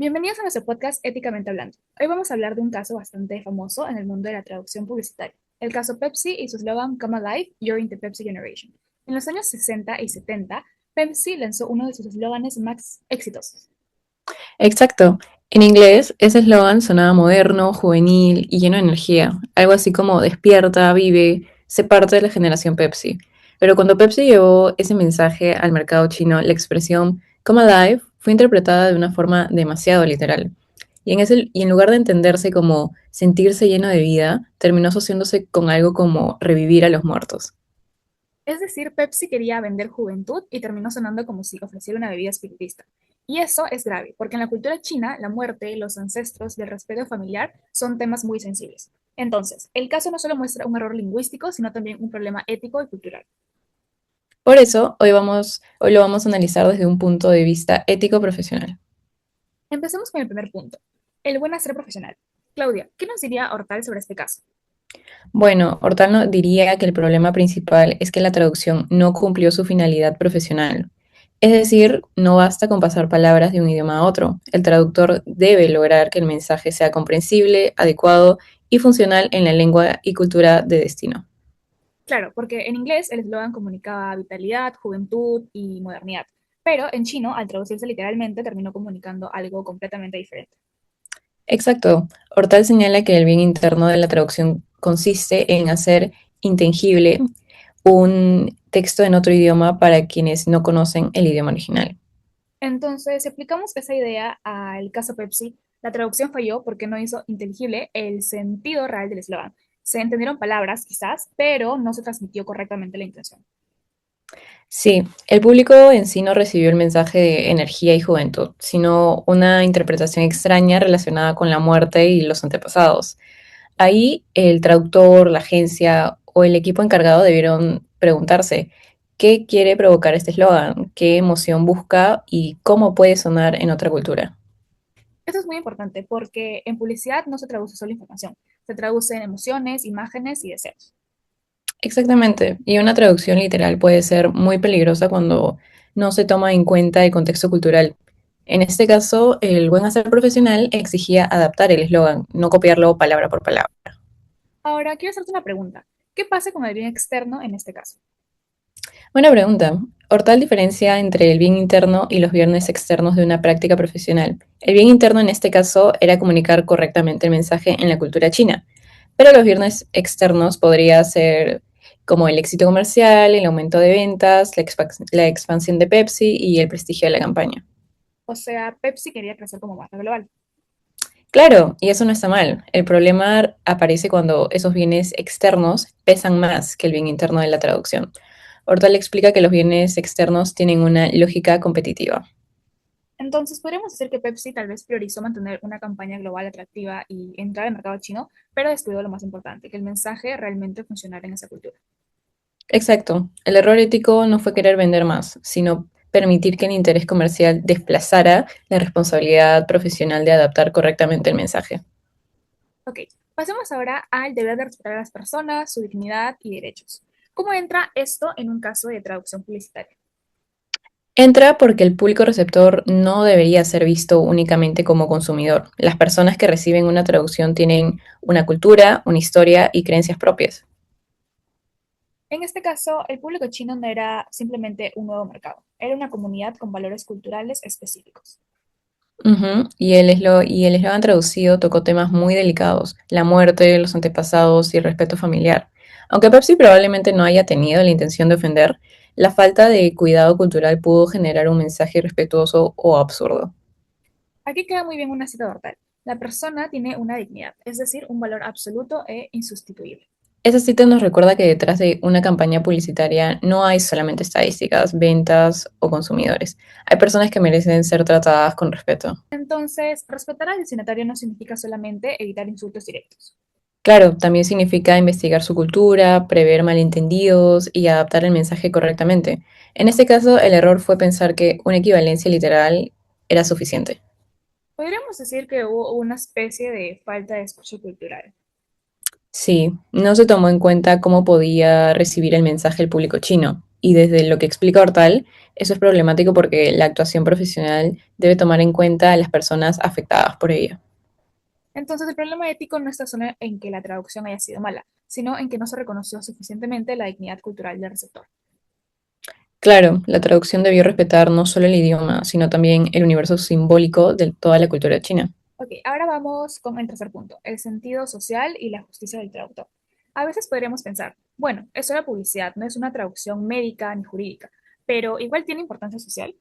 Bienvenidos a nuestro podcast Éticamente Hablando. Hoy vamos a hablar de un caso bastante famoso en el mundo de la traducción publicitaria, el caso Pepsi y su eslogan Come Alive, You're in the Pepsi Generation. En los años 60 y 70, Pepsi lanzó uno de sus eslóganes más exitosos. Exacto. En inglés, ese eslogan sonaba moderno, juvenil y lleno de energía. Algo así como despierta, vive, sé parte de la generación Pepsi. Pero cuando Pepsi llevó ese mensaje al mercado chino, la expresión Come Alive fue interpretada de una forma demasiado literal. Y en lugar de entenderse como sentirse lleno de vida, terminó asociándose con algo como revivir a los muertos. Es decir, Pepsi quería vender juventud y terminó sonando como si ofreciera una bebida espiritista. Y eso es grave, porque en la cultura china, la muerte, los ancestros y el respeto familiar son temas muy sensibles. Entonces, el caso no solo muestra un error lingüístico, sino también un problema ético y cultural. Por eso, hoy lo vamos a analizar desde un punto de vista ético profesional. Empecemos con el primer punto, el buen hacer profesional. Claudia, ¿qué nos diría Hortal sobre este caso? Bueno, Hortano diría que el problema principal es que la traducción no cumplió su finalidad profesional. Es decir, no basta con pasar palabras de un idioma a otro. El traductor debe lograr que el mensaje sea comprensible, adecuado y funcional en la lengua y cultura de destino. Claro, porque en inglés el eslogan comunicaba vitalidad, juventud y modernidad, pero en chino, al traducirse literalmente, terminó comunicando algo completamente diferente. Exacto. Hortal señala que el bien interno de la traducción consiste en hacer intangible un texto en otro idioma para quienes no conocen el idioma original. Entonces, si aplicamos esa idea al caso Pepsi, la traducción falló porque no hizo inteligible el sentido real del eslogan. Se entendieron palabras, quizás, pero no se transmitió correctamente la intención. Sí, el público en sí no recibió el mensaje de energía y juventud, sino una interpretación extraña relacionada con la muerte y los antepasados. Ahí el traductor, la agencia o el equipo encargado debieron preguntarse qué quiere provocar este eslogan, qué emoción busca y cómo puede sonar en otra cultura. Esto es muy importante porque en publicidad no se traduce solo información, se traduce en emociones, imágenes y deseos. Exactamente, y una traducción literal puede ser muy peligrosa cuando no se toma en cuenta el contexto cultural. En este caso, el buen hacer profesional exigía adaptar el eslogan, no copiarlo palabra por palabra. Ahora, quiero hacerte una pregunta. ¿Qué pasa con el bien externo en este caso? Buena pregunta. Hortal diferencia entre el bien interno y los bienes externos de una práctica profesional. El bien interno en este caso era comunicar correctamente el mensaje en la cultura china, pero los bienes externos podría ser como el éxito comercial, el aumento de ventas, la expansión de Pepsi y el prestigio de la campaña. O sea, Pepsi quería crecer como marca global. Claro, y eso no está mal. El problema aparece cuando esos bienes externos pesan más que el bien interno de la traducción. Hortal explica que los bienes externos tienen una lógica competitiva. Entonces, podríamos decir que Pepsi tal vez priorizó mantener una campaña global atractiva y entrar al mercado chino, pero descuidó lo más importante, que el mensaje realmente funcionara en esa cultura. Exacto. El error ético no fue querer vender más, sino permitir que el interés comercial desplazara la responsabilidad profesional de adaptar correctamente el mensaje. Ok, pasemos ahora al deber de respetar a las personas, su dignidad y derechos. ¿Cómo entra esto en un caso de traducción publicitaria? Entra porque el público receptor no debería ser visto únicamente como consumidor. Las personas que reciben una traducción tienen una cultura, una historia y creencias propias. En este caso, el público chino no era simplemente un nuevo mercado, era una comunidad con valores culturales específicos. Ujú. Y el eslogan traducido tocó temas muy delicados, la muerte, los antepasados y el respeto familiar. Aunque Pepsi probablemente no haya tenido la intención de ofender, la falta de cuidado cultural pudo generar un mensaje irrespetuoso o absurdo. Aquí queda muy bien una cita de Hortal. La persona tiene una dignidad, es decir, un valor absoluto e insustituible. Esa cita nos recuerda que detrás de una campaña publicitaria no hay solamente estadísticas, ventas o consumidores. Hay personas que merecen ser tratadas con respeto. Entonces, respetar al destinatario no significa solamente evitar insultos directos. Claro, también significa investigar su cultura, prever malentendidos y adaptar el mensaje correctamente. En este caso, el error fue pensar que una equivalencia literal era suficiente. Podríamos decir que hubo una especie de falta de escucha cultural. Sí, no se tomó en cuenta cómo podía recibir el mensaje el público chino, y desde lo que explica Hortal, Eso es problemático porque la actuación profesional debe tomar en cuenta a las personas afectadas por ella. Entonces, el problema ético no está solo en que la traducción haya sido mala, sino en que no se reconoció suficientemente la dignidad cultural del receptor. Claro, la traducción debió respetar no solo el idioma, sino también el universo simbólico de toda la cultura china. Ok, ahora vamos con el tercer punto, el sentido social y la justicia del traductor. A veces podríamos pensar, bueno, es solo publicidad, no es una traducción médica ni jurídica, pero igual tiene importancia social.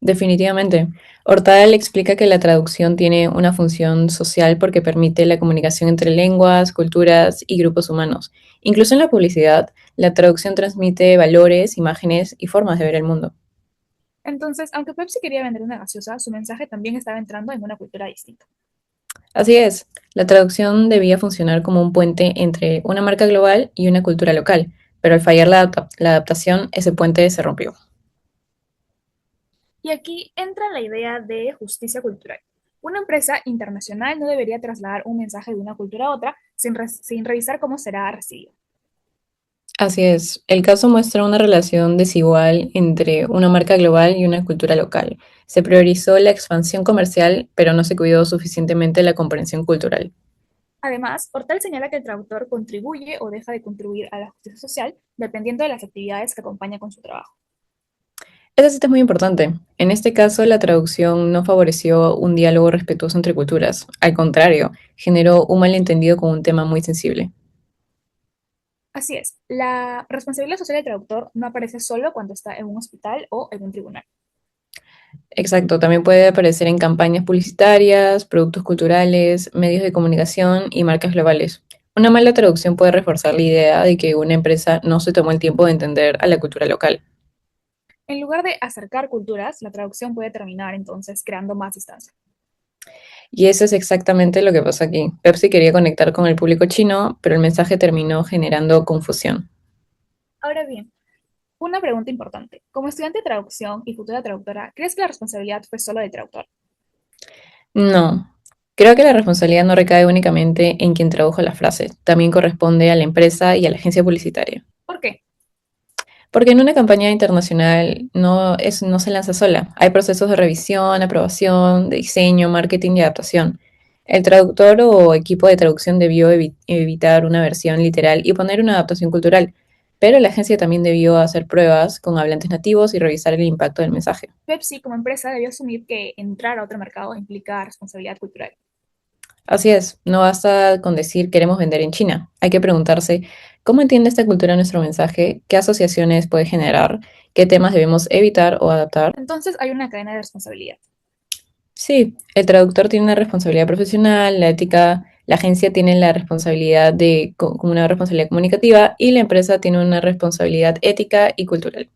Definitivamente. Hortal explica que la traducción tiene una función social porque permite la comunicación entre lenguas, culturas y grupos humanos. Incluso en la publicidad, la traducción transmite valores, imágenes y formas de ver el mundo. Entonces, aunque Pepsi quería vender una gaseosa, su mensaje también estaba entrando en una cultura distinta. Así es, la traducción debía funcionar como un puente entre una marca global y una cultura local, pero al fallar la adaptación, ese puente se rompió. Y aquí entra la idea de justicia cultural. Una empresa internacional no debería trasladar un mensaje de una cultura a otra sin revisar cómo será recibido. Así es, el caso muestra una relación desigual entre una marca global y una cultura local. Se priorizó la expansión comercial, pero no se cuidó suficientemente la comprensión cultural. Además, Hortal señala que el traductor contribuye o deja de contribuir a la justicia social dependiendo de las actividades que acompaña con su trabajo. Esta cita es muy importante. En este caso, la traducción no favoreció un diálogo respetuoso entre culturas. Al contrario, generó un malentendido con un tema muy sensible. Así es, la responsabilidad social del traductor no aparece solo cuando está en un hospital o en un tribunal. Exacto, también puede aparecer en campañas publicitarias, productos culturales, medios de comunicación y marcas globales. Una mala traducción puede reforzar la idea de que una empresa no se tomó el tiempo de entender a la cultura local. En lugar de acercar culturas, la traducción puede terminar entonces creando más distancia. Y eso es exactamente lo que pasó aquí. Pepsi quería conectar con el público chino, pero el mensaje terminó generando confusión. Ahora bien, una pregunta importante. Como estudiante de traducción y futura traductora, ¿crees que la responsabilidad fue solo del traductor? No, creo que la responsabilidad no recae únicamente en quien tradujo la frase, también corresponde a la empresa y a la agencia publicitaria. ¿Por qué? Porque en una campaña internacional no se lanza sola. Hay procesos de revisión, aprobación, de diseño, marketing y adaptación. El traductor o equipo de traducción debió evitar una versión literal y poner una adaptación cultural, pero la agencia también debió hacer pruebas con hablantes nativos y revisar el impacto del mensaje. Pepsi como empresa debió asumir que entrar a otro mercado implica responsabilidad cultural. Así es, no basta con decir queremos vender en China. Hay que preguntarse cómo entiende esta cultura nuestro mensaje, qué asociaciones puede generar, qué temas debemos evitar o adaptar. Entonces hay una cadena de responsabilidad. Sí, el traductor tiene una responsabilidad profesional, la ética, la agencia tiene la responsabilidad como una responsabilidad comunicativa y la empresa tiene una responsabilidad ética y cultural.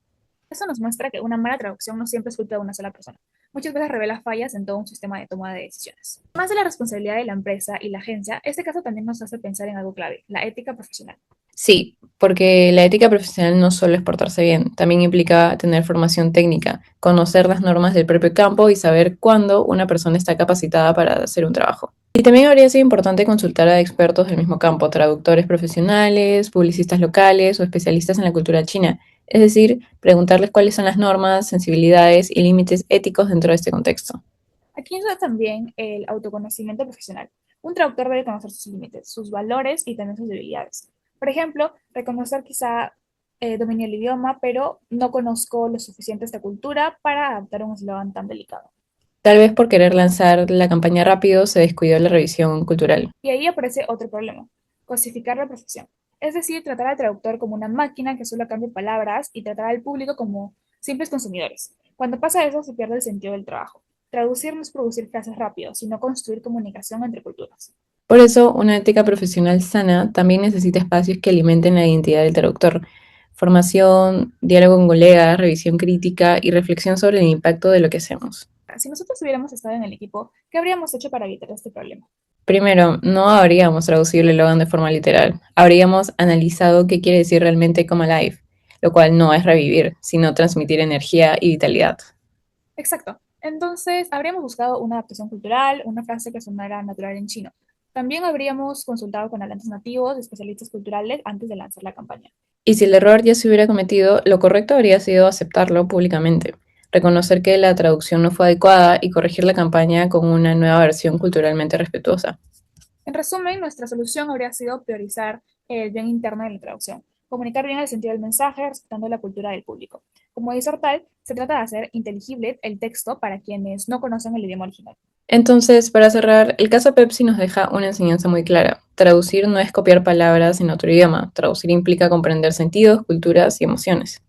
Eso nos muestra que una mala traducción no siempre es culpa de una sola persona. Muchas veces revela fallas en todo un sistema de toma de decisiones. Más de la responsabilidad de la empresa y la agencia, este caso también nos hace pensar en algo clave, la ética profesional. Sí, porque la ética profesional no solo es portarse bien, también implica tener formación técnica, conocer las normas del propio campo y saber cuándo una persona está capacitada para hacer un trabajo. Y también habría sido importante consultar a expertos del mismo campo, traductores profesionales, publicistas locales o especialistas en la cultura china. Es decir, preguntarles cuáles son las normas, sensibilidades y límites éticos dentro de este contexto. Aquí entra también el autoconocimiento profesional. Un traductor debe conocer sus límites, sus valores y también sus debilidades. Por ejemplo, reconocer quizá dominio el idioma, pero no conozco lo suficiente esta cultura para adaptar un eslogan tan delicado. Tal vez por querer lanzar la campaña rápido se descuidó la revisión cultural. Y ahí aparece otro problema, cosificar la profesión. Es decir, tratar al traductor como una máquina que solo cambia palabras y tratar al público como simples consumidores. Cuando pasa eso, se pierde el sentido del trabajo. Traducir no es producir frases rápido, sino construir comunicación entre culturas. Por eso, una ética profesional sana también necesita espacios que alimenten la identidad del traductor. Formación, diálogo con colegas, revisión crítica y reflexión sobre el impacto de lo que hacemos. Si nosotros hubiéramos estado en el equipo, ¿qué habríamos hecho para evitar este problema? Primero, no habríamos traducido el eslogan de forma literal. Habríamos analizado qué quiere decir realmente come alive, lo cual no es revivir, sino transmitir energía y vitalidad. Exacto. Entonces, habríamos buscado una adaptación cultural, una frase que sonara natural en chino. También habríamos consultado con hablantes nativos, especialistas culturales, antes de lanzar la campaña. Y si el error ya se hubiera cometido, lo correcto habría sido aceptarlo públicamente, reconocer que la traducción no fue adecuada y corregir la campaña con una nueva versión culturalmente respetuosa. En resumen, nuestra solución habría sido priorizar el bien interno de la traducción, comunicar bien el sentido del mensaje, respetando la cultura del público. Como dice Hortal, se trata de hacer inteligible el texto para quienes no conocen el idioma original. Entonces, para cerrar, el caso Pepsi nos deja una enseñanza muy clara. Traducir no es copiar palabras en otro idioma. Traducir implica comprender sentidos, culturas y emociones.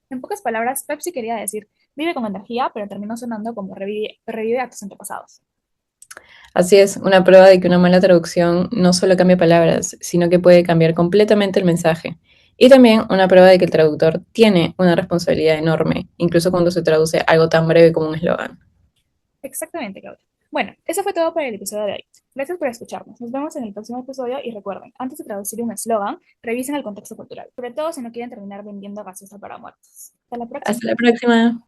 En pocas palabras, Pepsi quería decir, vive con energía, pero terminó sonando como revive a tus antepasados. Así es, una prueba de que una mala traducción no solo cambia palabras, sino que puede cambiar completamente el mensaje. Y también una prueba de que el traductor tiene una responsabilidad enorme, incluso cuando se traduce algo tan breve como un eslogan. Exactamente, Claudia. Bueno, eso fue todo por el episodio de hoy. Gracias por escucharnos. Nos vemos en el próximo episodio y recuerden, antes de traducir un eslogan, revisen el contexto cultural, sobre todo si no quieren terminar vendiendo gaseosa para muertos. Hasta la próxima. Hasta la próxima.